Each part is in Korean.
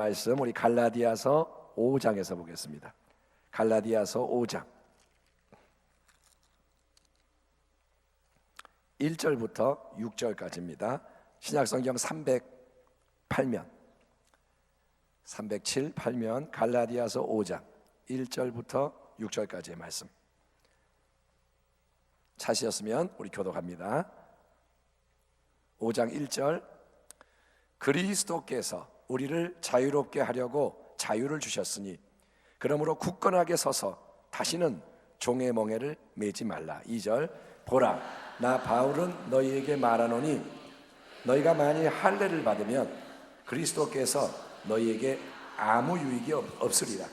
말씀 우리 갈라디아서 5장에서 보겠습니다. 갈라디아서 5장 1절부터 6절까지입니다. 신약성경 308면 307면 갈라디아서 5장 1절부터 6절까지의 말씀 찾으셨으면 우리 교독합니다. 5장 1절 그리스도께서 우리를 자유롭게 하려고 자유를 주셨으니 그러므로 굳건하게 서서 다시는 종의 멍에를 매지 말라. 2절 보라 나 바울은 너희에게 말하노니 너희가 만일 할례를 받으면 그리스도께서 너희에게 아무 유익이 없으리라.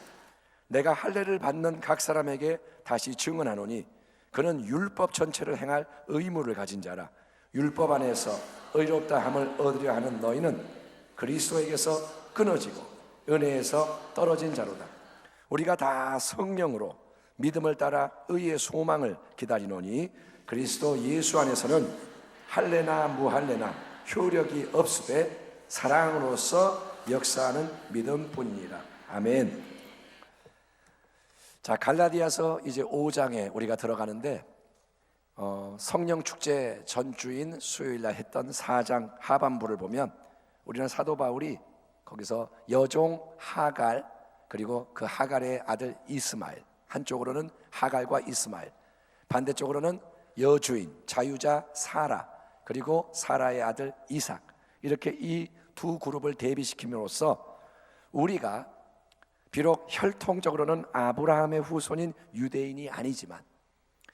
내가 할례를 받는 각 사람에게 다시 증언하노니 그는 율법 전체를 행할 의무를 가진 자라. 율법 안에서 의롭다 함을 얻으려 하는 너희는 그리스도에게서 끊어지고 은혜에서 떨어진 자로다. 우리가 다 성령으로 믿음을 따라 의의 소망을 기다리노니 그리스도 예수 안에서는 할례나 무할례나 효력이 없으되 사랑으로서 역사하는 믿음뿐이니라. 아멘. 자, 갈라디아서 이제 5장에 우리가 들어가는데 성령 축제 전주인 수요일날 했던 4장 하반부를 보면 우리는 사도 바울이 거기서 여종 하갈 그리고 그 하갈의 아들 이스마엘, 한쪽으로는 하갈과 이스마엘, 반대쪽으로는 여주인 자유자 사라 그리고 사라의 아들 이삭, 이렇게 이 두 그룹을 대비시킴으로써 우리가 비록 혈통적으로는 아브라함의 후손인 유대인이 아니지만,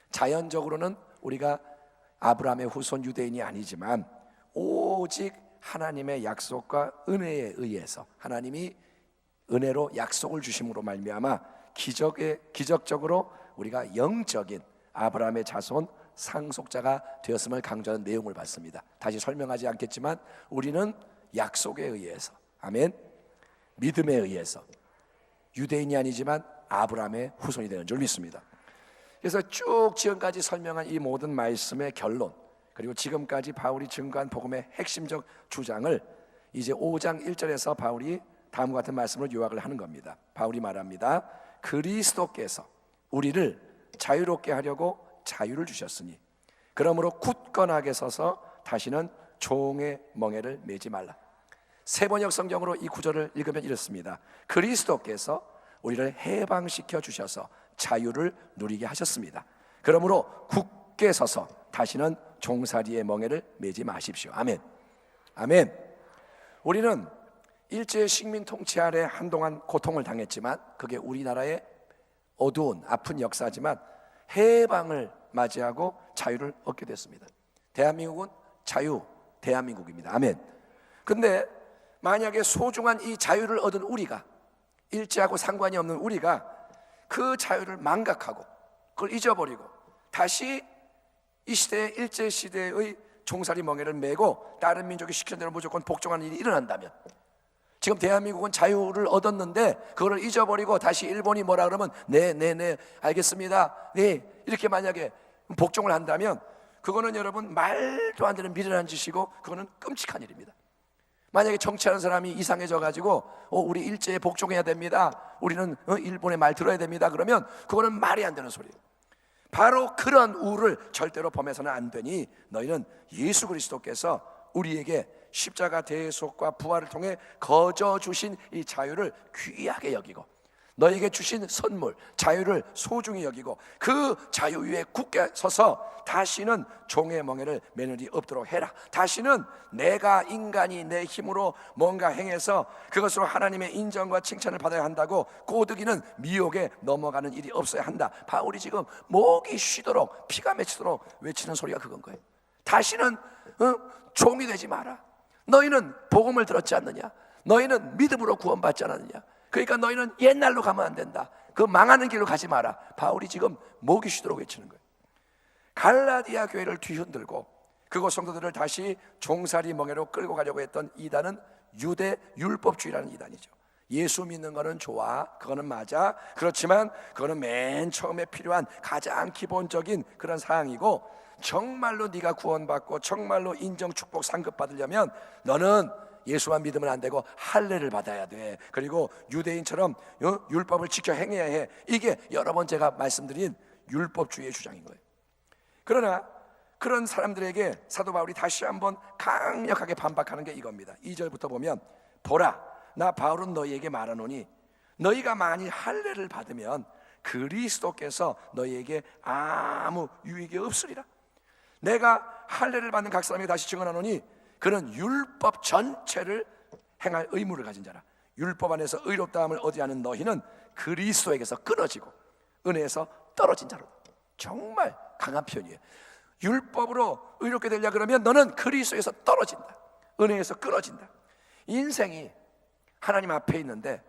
자연적으로는 우리가 아브라함의 후손 유대인이 아니지만, 오직 하나님의 약속과 은혜에 의해서 하나님이 은혜로 약속을 주심으로 말미암아 기적적으로 우리가 영적인 아브라함의 자손 상속자가 되었음을 강조하는 내용을 봤습니다. 다시 설명하지 않겠지만 우리는 약속에 의해서, 아멘, 믿음에 의해서 유대인이 아니지만 아브라함의 후손이 되는 줄 믿습니다. 그래서 쭉 지금까지 설명한 이 모든 말씀의 결론, 그리고 지금까지 바울이 증거한 복음의 핵심적 주장을 이제 5장 1절에서 바울이 다음과 같은 말씀으로 요약을 하는 겁니다. 바울이 말합니다. 그리스도께서 우리를 자유롭게 하려고 자유를 주셨으니 그러므로 굳건하게 서서 다시는 종의 멍에를 매지 말라. 세번역 성경으로 이 구절을 읽으면 이렇습니다. 그리스도께서 우리를 해방시켜 주셔서 자유를 누리게 하셨습니다. 그러므로 굳게 서서 다시는 종살이의 멍에를 매지 마십시오. 아멘. 아멘. 우리는 일제 식민 통치 아래 한동안 고통을 당했지만, 그게 우리나라의 어두운 아픈 역사지만 해방을 맞이하고 자유를 얻게 됐습니다. 대한민국은 자유 대한민국입니다. 아멘. 근데 만약에 소중한 이 자유를 얻은 우리가, 일제하고 상관이 없는 우리가 그 자유를 망각하고 그걸 잊어버리고 다시 이 시대의 일제 시대의 종살이 멍에를 메고 다른 민족이 시키는 대로 무조건 복종하는 일이 일어난다면, 지금 대한민국은 자유를 얻었는데 그걸 잊어버리고 다시 일본이 뭐라 그러면 네 알겠습니다, 네 이렇게 만약에 복종을 한다면 그거는 여러분 말도 안 되는 미련한 짓이고 그거는 끔찍한 일입니다. 만약에 정치하는 사람이 이상해져 가지고 우리 일제에 복종해야 됩니다, 우리는 일본의 말 들어야 됩니다, 그러면 그거는 말이 안 되는 소리예요. 바로 그런 우를 절대로 범해서는 안 되니 너희는 예수 그리스도께서 우리에게 십자가 대속과 부활을 통해 거저 주신 이 자유를 귀하게 여기고, 너에게 주신 선물 자유를 소중히 여기고 그 자유 위에 굳게 서서 다시는 종의 멍에를 매는 일이 없도록 해라. 다시는 내가 인간이 내 힘으로 뭔가 행해서 그것으로 하나님의 인정과 칭찬을 받아야 한다고 꼬드기는 미혹에 넘어가는 일이 없어야 한다. 바울이 지금 목이 쉬도록 피가 맺히도록 외치는 소리가 그건 거예요. 다시는 종이 되지 마라. 너희는 복음을 들었지 않느냐? 너희는 믿음으로 구원받지 않았느냐? 그러니까 너희는 옛날로 가면 안 된다. 그 망하는 길로 가지 마라. 바울이 지금 목이 쉬도록 외치는 거예요. 갈라디아 교회를 뒤흔들고 그곳 성도들을 다시 종살이 멍에로 끌고 가려고 했던 이단은 유대 율법주의라는 이단이죠. 예수 믿는 거는 좋아, 그거는 맞아. 그렇지만 그거는 맨 처음에 필요한 가장 기본적인 그런 사항이고, 정말로 네가 구원받고 정말로 인정 축복 상급 받으려면 너는 예수만 믿으면 안 되고 할례를 받아야 돼. 그리고 유대인처럼 율법을 지켜 행해야 해. 이게 여러 번 제가 말씀드린 율법주의의 주장인 거예요. 그러나 그런 사람들에게 사도 바울이 다시 한번 강력하게 반박하는 게 이겁니다. 2절부터 보면, 보라, 나 바울은 너희에게 말하노니 너희가 만일 할례를 받으면 그리스도께서 너희에게 아무 유익이 없으리라. 내가 할례를 받는 각 사람에게 다시 증언하노니 그는 율법 전체를 행할 의무를 가진 자라. 율법 안에서 의롭다함을 얻지 않은 너희는 그리스도에게서 끊어지고 은혜에서 떨어진 자로. 정말 강한 표현이에요. 율법으로 의롭게 되려 그러면 너는 그리스도에서 떨어진다, 은혜에서 끊어진다. 인생이 하나님 앞에 있는데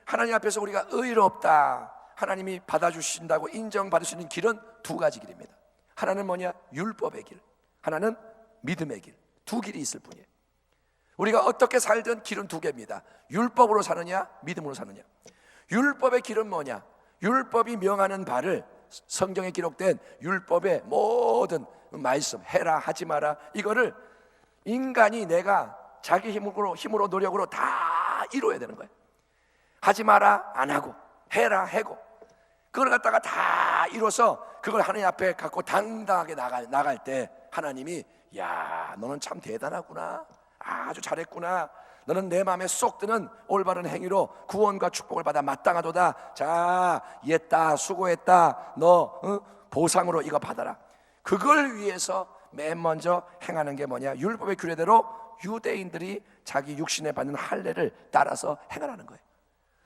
하나님 앞에서 우리가 의롭다, 하나님이 받아주신다고 인정받을 수 있는 길은 두 가지 길입니다. 하나는 뭐냐? 율법의 길, 하나는 믿음의 길. 두 길이 있을 뿐이에요. 우리가 어떻게 살든 길은 두 개입니다. 율법으로 사느냐, 믿음으로 사느냐. 율법의 길은 뭐냐? 율법이 명하는 바를, 성경에 기록된 율법의 모든 말씀, 해라 하지 마라, 이거를 인간이 내가 자기 힘으로 노력으로 다 이루어야 되는 거예요. 하지 마라 안 하고, 해라 하고, 그걸 갖다가 다 이뤄서 그걸 하나님 앞에 갖고 당당하게 나갈 때 하나님이, 야, 너는 참 대단하구나, 아주 잘했구나, 너는 내 마음에 쏙 드는 올바른 행위로 구원과 축복을 받아 마땅하도다. 자, 옛다, 수고했다, 너 보상으로 이거 받아라. 그걸 위해서 맨 먼저 행하는 게 뭐냐? 율법의 규례대로 유대인들이 자기 육신에 받는 할례를 따라서 행하라는 거예요.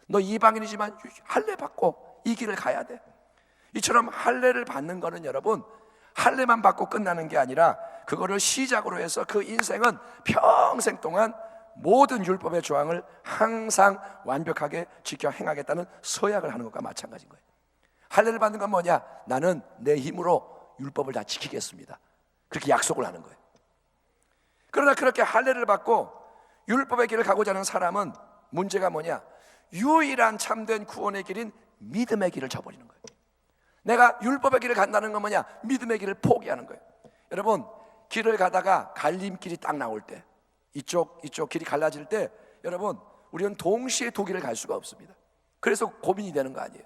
너 이방인이지만 할례 받고 이 길을 가야 돼. 이처럼 할례를 받는 거는 여러분, 할례만 받고 끝나는 게 아니라 그거를 시작으로 해서 그 인생은 평생 동안 모든 율법의 조항을 항상 완벽하게 지켜 행하겠다는 서약을 하는 것과 마찬가지인 거예요. 할례를 받는 건 뭐냐? 나는 내 힘으로 율법을 다 지키겠습니다, 그렇게 약속을 하는 거예요. 그러나 그렇게 할례를 받고 율법의 길을 가고자 하는 사람은 문제가 뭐냐? 유일한 참된 구원의 길인 믿음의 길을 저버리는 거예요. 내가 율법의 길을 간다는 건 뭐냐? 믿음의 길을 포기하는 거예요. 여러분, 길을 가다가 갈림길이 딱 나올 때, 이쪽 길이 갈라질 때, 여러분, 우리는 동시에 두 길을 갈 수가 없습니다. 그래서 고민이 되는 거 아니에요.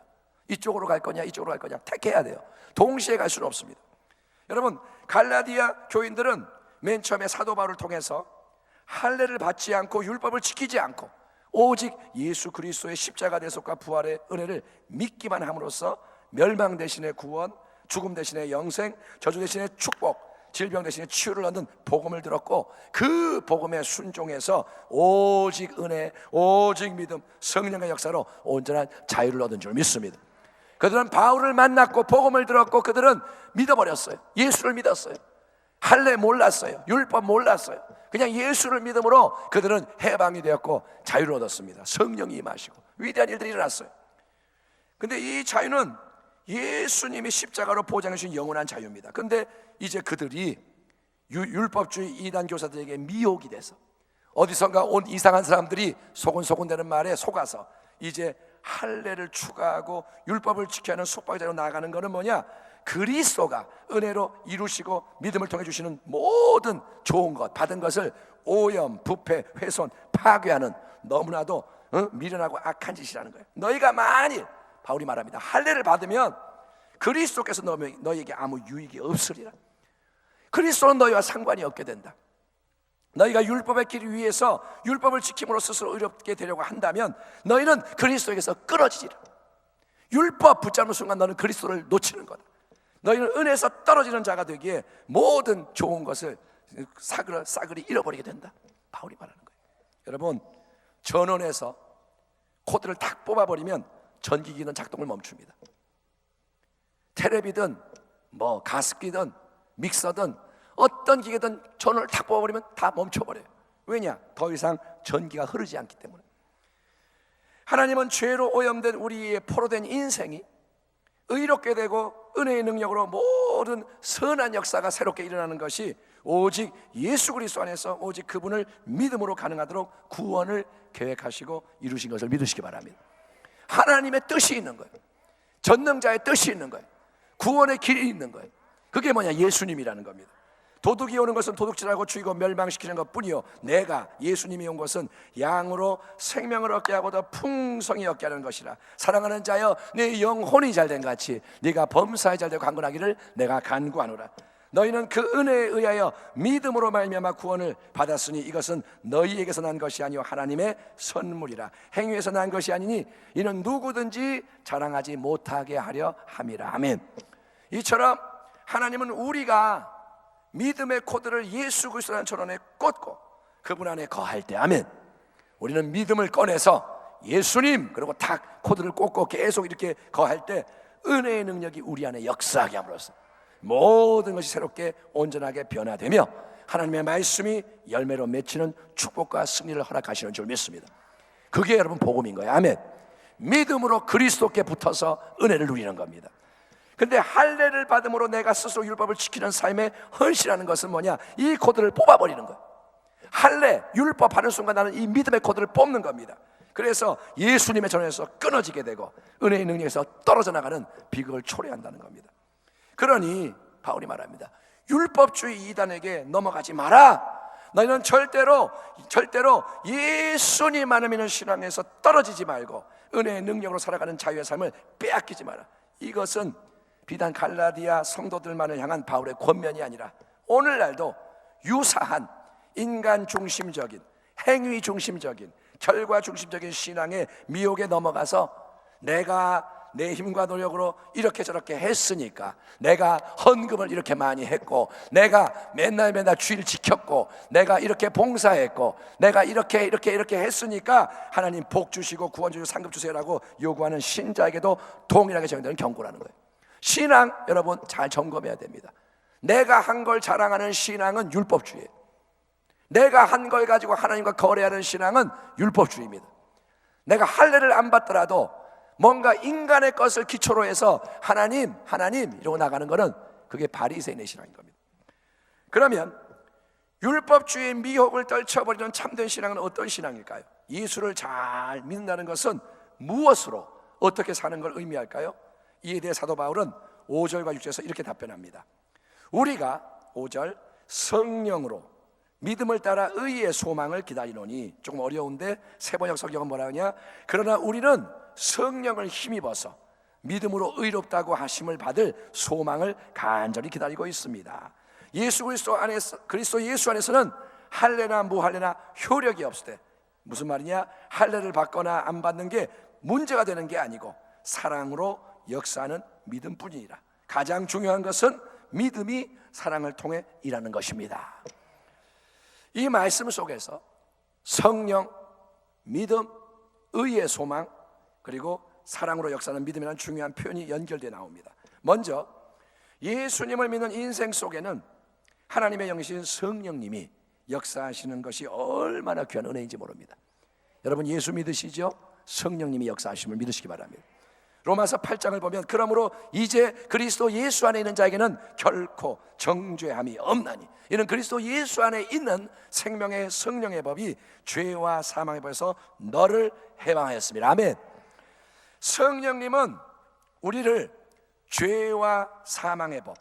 이쪽으로 갈 거냐, 이쪽으로 갈 거냐, 택해야 돼요. 동시에 갈 수는 없습니다. 여러분, 갈라디아 교인들은 맨 처음에 사도 바울을 통해서 할례를 받지 않고 율법을 지키지 않고 오직 예수 그리스도의 십자가 대속과 부활의 은혜를 믿기만 함으로써 멸망 대신의 구원, 죽음 대신의 영생, 저주 대신의 축복, 질병 대신에 치유를 얻는 복음을 들었고, 그 복음에 순종해서 오직 은혜, 오직 믿음, 성령의 역사로 온전한 자유를 얻은 줄 믿습니다. 그들은 바울을 만났고 복음을 들었고 그들은 믿어버렸어요. 예수를 믿었어요. 할례 몰랐어요. 율법 몰랐어요. 그냥 예수를 믿음으로 그들은 해방이 되었고 자유를 얻었습니다. 성령이 임하시고 위대한 일들이 일어났어요. 근데 이 자유는 예수님이 십자가로 보장해 주신 영원한 자유입니다. 그런데 이제 그들이 율법주의 이단 교사들에게 미혹이 돼서 어디선가 온 이상한 사람들이 소곤소곤대는 말에 속아서 이제 할례를 추가하고 율법을 지켜야 하는 속박자로 나아가는 것은 뭐냐? 그리스도가 은혜로 이루시고 믿음을 통해 주시는 모든 좋은 것, 받은 것을 오염, 부패, 훼손, 파괴하는 너무나도 미련하고 악한 짓이라는 거예요. 너희가 만일, 바울이 말합니다, 할례를 받으면 그리스도께서 너희에게 아무 유익이 없으리라. 그리스도는 너희와 상관이 없게 된다. 너희가 율법의 길 위에서 율법을 지킴으로 스스로 의롭게 되려고 한다면 너희는 그리스도에게서 끊어지리라. 율법 붙잡는 순간 너는 그리스도를 놓치는 거다. 너희는 은혜에서 떨어지는 자가 되기에 모든 좋은 것을 싸그리 잃어버리게 된다. 바울이 말하는 거예요. 여러분, 전원에서 코드를 탁 뽑아버리면 전기기는 작동을 멈춥니다. 테레비든 뭐 가습기든 믹서든 어떤 기계든 전원을 탁 뽑아버리면 다 멈춰버려요. 왜냐? 더 이상 전기가 흐르지 않기 때문에. 하나님은 죄로 오염된 우리의 포로된 인생이 의롭게 되고 은혜의 능력으로 모든 선한 역사가 새롭게 일어나는 것이 오직 예수 그리스도 안에서 오직 그분을 믿음으로 가능하도록 구원을 계획하시고 이루신 것을 믿으시기 바랍니다. 하나님의 뜻이 있는 거예요. 전능자의 뜻이 있는 거예요. 구원의 길이 있는 거예요. 그게 뭐냐? 예수님이라는 겁니다. 도둑이 오는 것은 도둑질하고 죽이고 멸망시키는 것뿐이요 내가 예수님이 온 것은 양으로 생명을 얻게 하고 더 풍성히 얻게 하는 것이라. 사랑하는 자여, 네 영혼이 잘된 같이 네가 범사에 잘되고 강건하기를 내가 간구하노라. 너희는 그 은혜에 의하여 믿음으로 말미암아 구원을 받았으니 이것은 너희에게서 난 것이 아니요 하나님의 선물이라. 행위에서 난 것이 아니니 이는 누구든지 자랑하지 못하게 하려 함이라. 아멘. 이처럼 하나님은 우리가 믿음의 코드를 예수 그리스도라는 전원에 꽂고 그분 안에 거할 때, 아멘, 우리는 믿음을 꺼내서 예수님 그리고 탁 코드를 꽂고 계속 이렇게 거할 때 은혜의 능력이 우리 안에 역사하게 함으로써 모든 것이 새롭게 온전하게 변화되며 하나님의 말씀이 열매로 맺히는 축복과 승리를 허락하시는 줄 믿습니다. 그게 여러분 복음인 거예요. 아멘. 믿음으로 그리스도께 붙어서 은혜를 누리는 겁니다. 근데 할례를 받음으로 내가 스스로 율법을 지키는 삶에 헌신하는 것은 뭐냐? 이 코드를 뽑아버리는 거예요. 할례, 율법 하는 순간 나는 이 믿음의 코드를 뽑는 겁니다. 그래서 예수님의 전에서 끊어지게 되고 은혜의 능력에서 떨어져 나가는 비극을 초래한다는 겁니다. 그러니 바울이 말합니다. 율법주의 이단에게 넘어가지 마라. 너희는 절대로 예수님 안에 믿는 신앙에서 떨어지지 말고 은혜의 능력으로 살아가는 자유의 삶을 빼앗기지 마라. 이것은 비단 갈라디아 성도들만을 향한 바울의 권면이 아니라 오늘날도 유사한 인간 중심적인, 행위 중심적인, 결과 중심적인 신앙의 미혹에 넘어가서 내가 내 힘과 노력으로 이렇게 저렇게 했으니까, 내가 헌금을 이렇게 많이 했고, 내가 맨날 주일 지켰고, 내가 이렇게 봉사했고, 내가 이렇게 했으니까 하나님 복 주시고 구원 주시고 상급 주세요라고 요구하는 신자에게도 동일하게 적용되는 경고라는 거예요. 신앙 여러분 잘 점검해야 됩니다. 내가 한 걸 자랑하는 신앙은 율법주의예요. 내가 한 걸 가지고 하나님과 거래하는 신앙은 율법주의입니다. 내가 할례를 안 받더라도 뭔가 인간의 것을 기초로 해서 하나님 이러고 나가는 것은 그게 바리새인의 신앙인 겁니다. 그러면 율법주의의 미혹을 떨쳐버리는 참된 신앙은 어떤 신앙일까요? 예수를 잘 믿는다는 것은 무엇으로 어떻게 사는 걸 의미할까요? 이에 대해 사도 바울은 5절과 6절에서 이렇게 답변합니다. 우리가 5절 성령으로 믿음을 따라 의의 소망을 기다리노니, 조금 어려운데 세번역 성경은 뭐라 하냐? 그러나 우리는 성령을 힘입어서 믿음으로 의롭다고 하심을 받을 소망을 간절히 기다리고 있습니다. 그리스도 예수 안에서는 할례나 무할례나 효력이 없을 때, 무슨 말이냐? 할례를 받거나 안 받는 게 문제가 되는 게 아니고 사랑으로 역사하는 믿음뿐이니라. 가장 중요한 것은 믿음이 사랑을 통해 일하는 것입니다. 이 말씀 속에서 성령, 믿음, 의의 소망, 그리고 사랑으로 역사하는 믿음이라는 중요한 표현이 연결되어 나옵니다. 먼저 예수님을 믿는 인생 속에는 하나님의 영이신 성령님이 역사하시는 것이 얼마나 귀한 은혜인지 모릅니다. 여러분 예수 믿으시죠? 성령님이 역사하심을 믿으시기 바랍니다. 로마서 8장을 보면 그러므로 이제 그리스도 예수 안에 있는 자에게는 결코 정죄함이 없나니 이는 그리스도 예수 안에 있는 생명의 성령의 법이 죄와 사망의 법에서 너를 해방하였습니다. 아멘. 성령님은 우리를 죄와 사망의 법,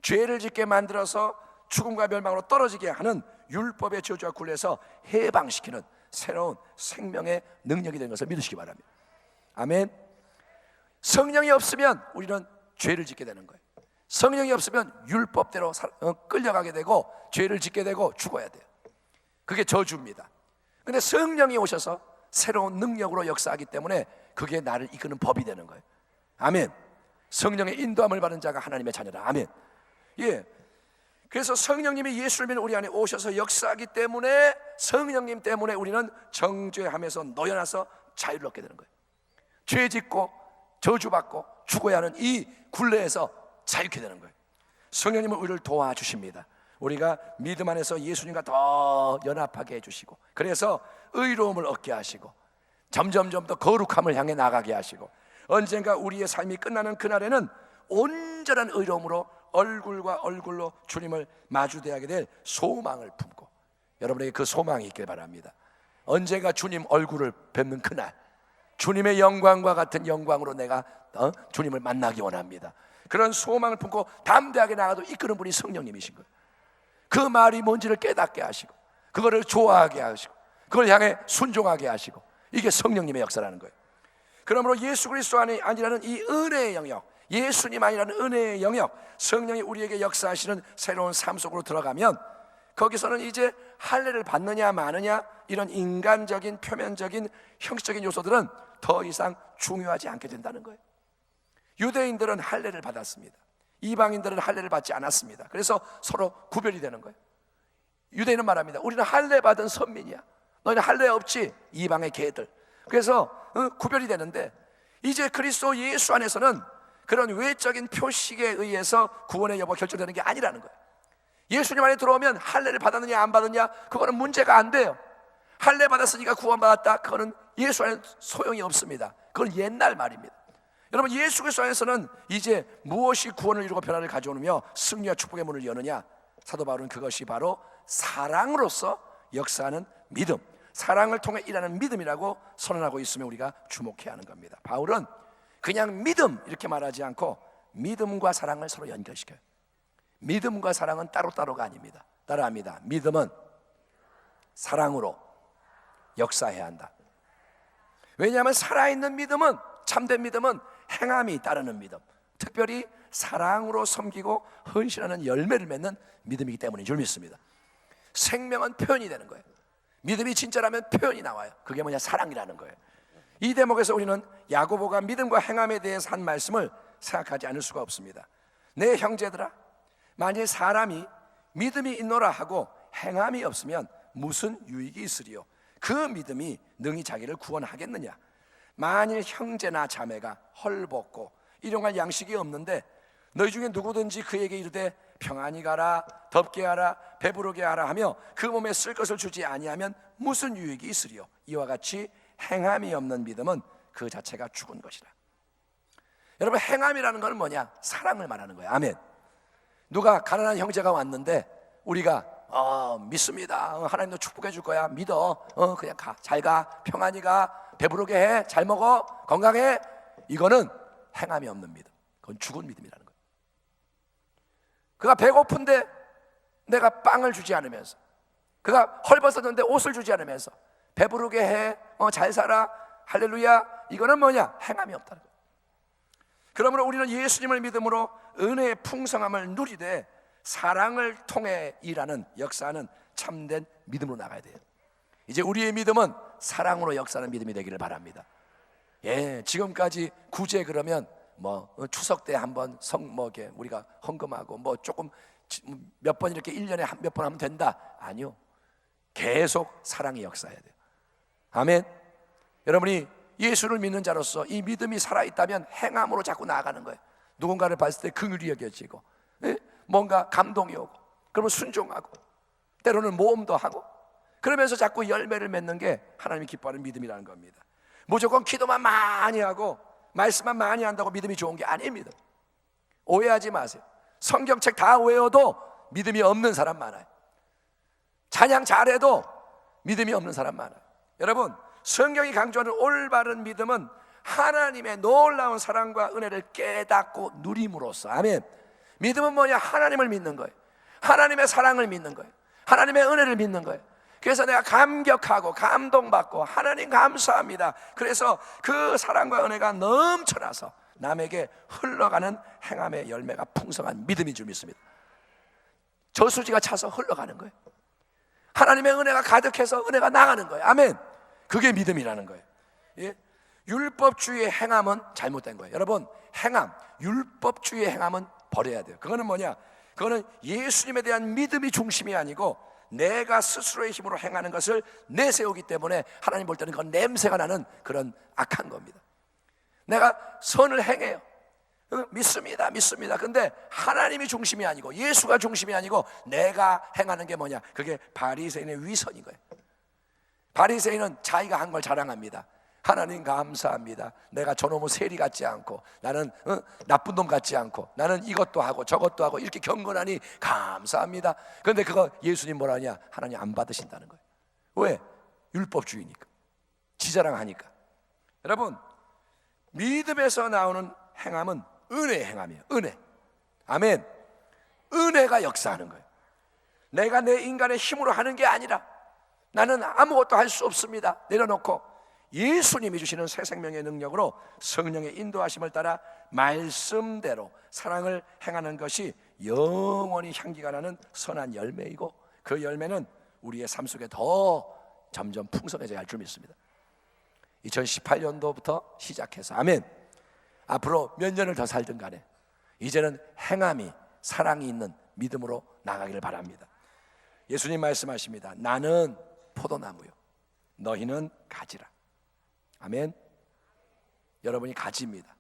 죄를 짓게 만들어서 죽음과 멸망으로 떨어지게 하는 율법의 저주와 굴레에서 해방시키는 새로운 생명의 능력이 되는 것을 믿으시기 바랍니다. 아멘. 성령이 없으면 우리는 죄를 짓게 되는 거예요. 성령이 없으면 율법대로 끌려가게 되고 죄를 짓게 되고 죽어야 돼요. 그게 저주입니다. 근데 성령이 오셔서 새로운 능력으로 역사하기 때문에 그게 나를 이끄는 법이 되는 거예요. 아멘. 성령의 인도함을 받은 자가 하나님의 자녀다. 아멘. 예. 그래서 성령님이 예수를 믿는 우리 안에 오셔서 역사하기 때문에 성령님 때문에 우리는 정죄함에서 놓여나서 자유를 얻게 되는 거예요. 죄 짓고 저주받고 죽어야 하는 이 굴레에서 자유케 되는 거예요. 성령님은 우리를 도와주십니다. 우리가 믿음 안에서 예수님과 더 연합하게 해주시고, 그래서 의로움을 얻게 하시고 점점점 더 거룩함을 향해 나가게 하시고, 언젠가 우리의 삶이 끝나는 그날에는 온전한 의로움으로 얼굴과 얼굴로 주님을 마주대하게 될 소망을 품고, 여러분에게 그 소망이 있길 바랍니다. 언제가 주님 얼굴을 뵙는 그날, 주님의 영광과 같은 영광으로 내가 주님을 만나기 원합니다. 그런 소망을 품고 담대하게 나가도 이끄는 분이 성령님이신 거예요. 그 말이 뭔지를 깨닫게 하시고, 그거를 좋아하게 하시고, 그걸 향해 순종하게 하시고, 이게 성령님의 역사라는 거예요. 그러므로 예수 그리스도 안에 아니라는 이 은혜의 영역, 예수님 아니라는 은혜의 영역, 성령이 우리에게 역사하시는 새로운 삶 속으로 들어가면 거기서는 이제 할례를 받느냐 마느냐 이런 인간적인 표면적인 형식적인 요소들은 더 이상 중요하지 않게 된다는 거예요. 유대인들은 할례를 받았습니다. 이방인들은 할례를 받지 않았습니다. 그래서 서로 구별이 되는 거예요. 유대인은 말합니다. 우리는 할례 받은 선민이야. 너희는 할례 없지? 이방의 개들. 그래서 구별이 되는데, 이제 그리스도 예수 안에서는 그런 외적인 표식에 의해서 구원의 여부가 결정되는 게 아니라는 거예요. 예수님 안에 들어오면 할례를 받았느냐 안 받았느냐 그거는 문제가 안 돼요. 할례 받았으니까 구원받았다, 그거는 예수 안에 소용이 없습니다. 그건 옛날 말입니다. 여러분, 예수 그리스도 안에서는 이제 무엇이 구원을 이루고 변화를 가져오며 승리와 축복의 문을 여느냐? 사도 바울은 그것이 바로 사랑으로서 역사하는 믿음, 사랑을 통해 일하는 믿음이라고 선언하고 있으며 우리가 주목해야 하는 겁니다. 바울은 그냥 믿음 이렇게 말하지 않고 믿음과 사랑을 서로 연결시켜요. 믿음과 사랑은 따로따로가 아닙니다. 따라합니다. 믿음은 사랑으로 역사해야 한다. 왜냐하면 살아있는 믿음은, 참된 믿음은 행함이 따르는 믿음, 특별히 사랑으로 섬기고 헌신하는 열매를 맺는 믿음이기 때문인 줄 믿습니다. 생명은 표현이 되는 거예요. 믿음이 진짜라면 표현이 나와요. 그게 뭐냐? 사랑이라는 거예요. 이 대목에서 우리는 야고보가 믿음과 행함에 대해서 한 말씀을 생각하지 않을 수가 없습니다. 내 형제들아, 만일 사람이 믿음이 있노라 하고 행함이 없으면 무슨 유익이 있으리요? 그 믿음이 능히 자기를 구원하겠느냐? 만일 형제나 자매가 헐벗고 일용할 양식이 없는데 너희 중에 누구든지 그에게 이르되 평안히 가라, 덥게 하라, 배부르게 하라 하며 그 몸에 쓸 것을 주지 아니하면 무슨 유익이 있으리요? 이와 같이 행함이 없는 믿음은 그 자체가 죽은 것이라. 여러분, 행함이라는 것은 뭐냐? 사랑을 말하는 거예요. 아멘. 누가 가난한 형제가 왔는데 우리가 믿습니다, 하나님도 축복해 줄 거야, 믿어, 그냥 가, 잘 가, 평안히 가, 배부르게 해, 잘 먹어, 건강해. 이거는 행함이 없는 믿음, 그건 죽은 믿음이라는 거예요. 그가 배고픈데 내가 빵을 주지 않으면서, 그가 헐벗었는데 옷을 주지 않으면서 배부르게 해, 잘 살아, 할렐루야, 이거는 뭐냐? 행함이 없다는 거예요. 그러므로 우리는 예수님을 믿음으로 은혜의 풍성함을 누리되 사랑을 통해 일하는, 역사하는 참된 믿음으로 나가야 돼요. 이제 우리의 믿음은 사랑으로 역사하는 믿음이 되기를 바랍니다. 지금까지 구제 그러면 추석 때 한번 우리가 헌금하고 조금 몇 번 이렇게 1년에 몇 번 하면 된다. 아니요. 계속 사랑이 역사해야 돼요. 아멘. 여러분이 예수를 믿는 자로서 이 믿음이 살아있다면 행함으로 자꾸 나아가는 거예요. 누군가를 봤을 때 긍휼히 여겨지고, 뭔가 감동이 오고, 그러면 순종하고, 때로는 모험도 하고, 그러면서 자꾸 열매를 맺는 게 하나님이 기뻐하는 믿음이라는 겁니다. 무조건 기도만 많이 하고 말씀만 많이 한다고 믿음이 좋은 게 아닙니다. 오해하지 마세요. 성경책 다 외워도 믿음이 없는 사람 많아요. 찬양 잘해도 믿음이 없는 사람 많아요. 여러분, 성경이 강조하는 올바른 믿음은 하나님의 놀라운 사랑과 은혜를 깨닫고 누림으로써, 아멘. 믿음은 뭐냐? 하나님을 믿는 거예요. 하나님의 사랑을 믿는 거예요. 하나님의 은혜를 믿는 거예요. 그래서 내가 감격하고 감동받고 하나님 감사합니다, 그래서 그 사랑과 은혜가 넘쳐나서 남에게 흘러가는 행함의 열매가 풍성한 믿음인 줄 믿습니다. 저수지가 차서 흘러가는 거예요. 하나님의 은혜가 가득해서 은혜가 나가는 거예요. 아멘. 그게 믿음이라는 거예요. 율법주의의 행함은 잘못된 거예요. 여러분, 행함, 율법주의의 행함은 버려야 돼요. 그거는 뭐냐? 그거는 예수님에 대한 믿음이 중심이 아니고 내가 스스로의 힘으로 행하는 것을 내세우기 때문에 하나님 볼 때는 그건 냄새가 나는 그런 악한 겁니다. 내가 선을 행해요. 믿습니다. 근데 하나님이 중심이 아니고 예수가 중심이 아니고 내가 행하는 게 뭐냐? 그게 바리새인의 위선인 거예요. 바리새인은 자기가 한 걸 자랑합니다. 하나님 감사합니다, 내가 저놈의 세리 같지 않고, 나는 나쁜 놈 같지 않고, 나는 이것도 하고 저것도 하고 이렇게 경건하니 감사합니다. 그런데 그거 예수님 뭐라 하냐? 하나님 안 받으신다는 거예요. 왜? 율법주의니까, 지자랑하니까. 여러분, 믿음에서 나오는 행함은 은혜의 행함이에요. 은혜. 아멘. 은혜가 역사하는 거예요. 내가 내 인간의 힘으로 하는 게 아니라 나는 아무것도 할 수 없습니다 내려놓고 예수님이 주시는 새 생명의 능력으로 성령의 인도하심을 따라 말씀대로 사랑을 행하는 것이 영원히 향기가 나는 선한 열매이고, 그 열매는 우리의 삶 속에 더 점점 풍성해져야 할 줄 믿습니다. 2018년도부터 시작해서 아멘, 앞으로 몇 년을 더 살든 간에 이제는 행함이 사랑이 있는 믿음으로 나가기를 바랍니다. 예수님 말씀하십니다. 나는 포도나무요 너희는 가지라. 아멘. 여러분이 가지입니다.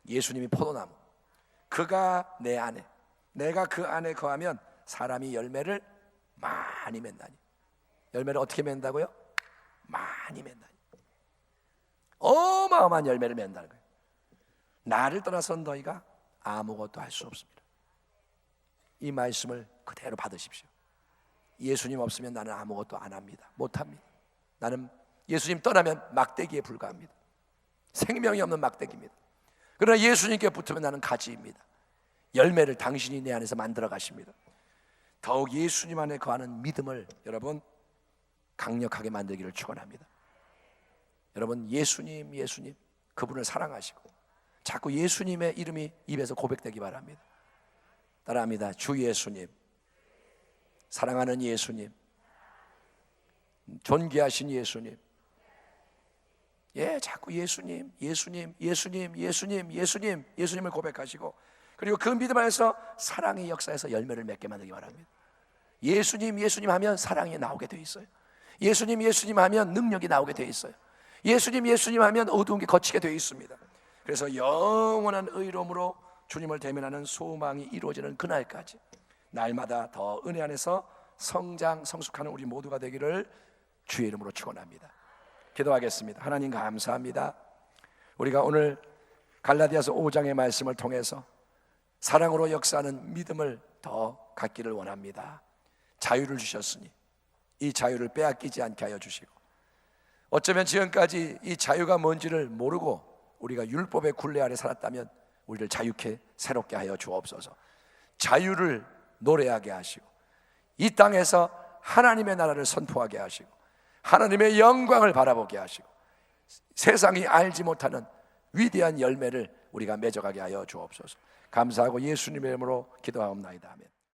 예수님이 포도나무, 그가 내 안에, 내가 그 안에 거하면 사람이 열매를 많이 맺나니. 열매를 어떻게 맺는다고요? 많이 맺나니. 어마어마한 열매를 맺는다는 거예요. 나를 떠나서는 너희가 아무것도 할 수 없습니다. 이 말씀을 그대로 받으십시오. 예수님 없으면 나는 아무것도 안 합니다. 못합니다. 나는 예수님 떠나면 막대기에 불과합니다. 생명이 없는 막대기입니다. 그러나 예수님께 붙으면 나는 가지입니다. 열매를 당신이 내 안에서 만들어 가십니다. 더욱 예수님 안에 거하는 믿음을 여러분 강력하게 만들기를 축원합니다. 여러분 예수님, 예수님 그분을 사랑하시고 자꾸 예수님의 이름이 입에서 고백되기 바랍니다. 따라합니다. 주 예수님, 사랑하는 예수님, 존귀하신 예수님. 예, 자꾸 예수님, 예수님, 예수님, 예수님, 예수님, 예수님을 고백하시고, 그리고 그 믿음 안에서 사랑의 역사에서 열매를 맺게 만들기 바랍니다. 예수님, 예수님 하면 사랑이 나오게 돼 있어요. 예수님, 예수님 하면 능력이 나오게 돼 있어요. 예수님, 예수님 하면 어두운 게 거치게 돼 있습니다. 그래서 영원한 의로움으로 주님을 대면하는 소망이 이루어지는 그날까지 날마다 더 은혜 안에서 성장, 성숙하는 우리 모두가 되기를 주의 이름으로 축원합니다. 기도하겠습니다. 하나님 감사합니다. 우리가 오늘 갈라디아서 5장의 말씀을 통해서 사랑으로 역사하는 믿음을 더 갖기를 원합니다. 자유를 주셨으니 이 자유를 빼앗기지 않게 하여 주시고, 어쩌면 지금까지 이 자유가 뭔지를 모르고 우리가 율법의 굴레 아래 살았다면 우리를 자유케 새롭게 하여 주옵소서. 자유를 노래하게 하시고 이 땅에서 하나님의 나라를 선포하게 하시고 하나님의 영광을 바라보게 하시고 세상이 알지 못하는 위대한 열매를 우리가 맺어가게 하여 주옵소서. 감사하고 예수님의 이름으로 기도하옵나이다. 아멘.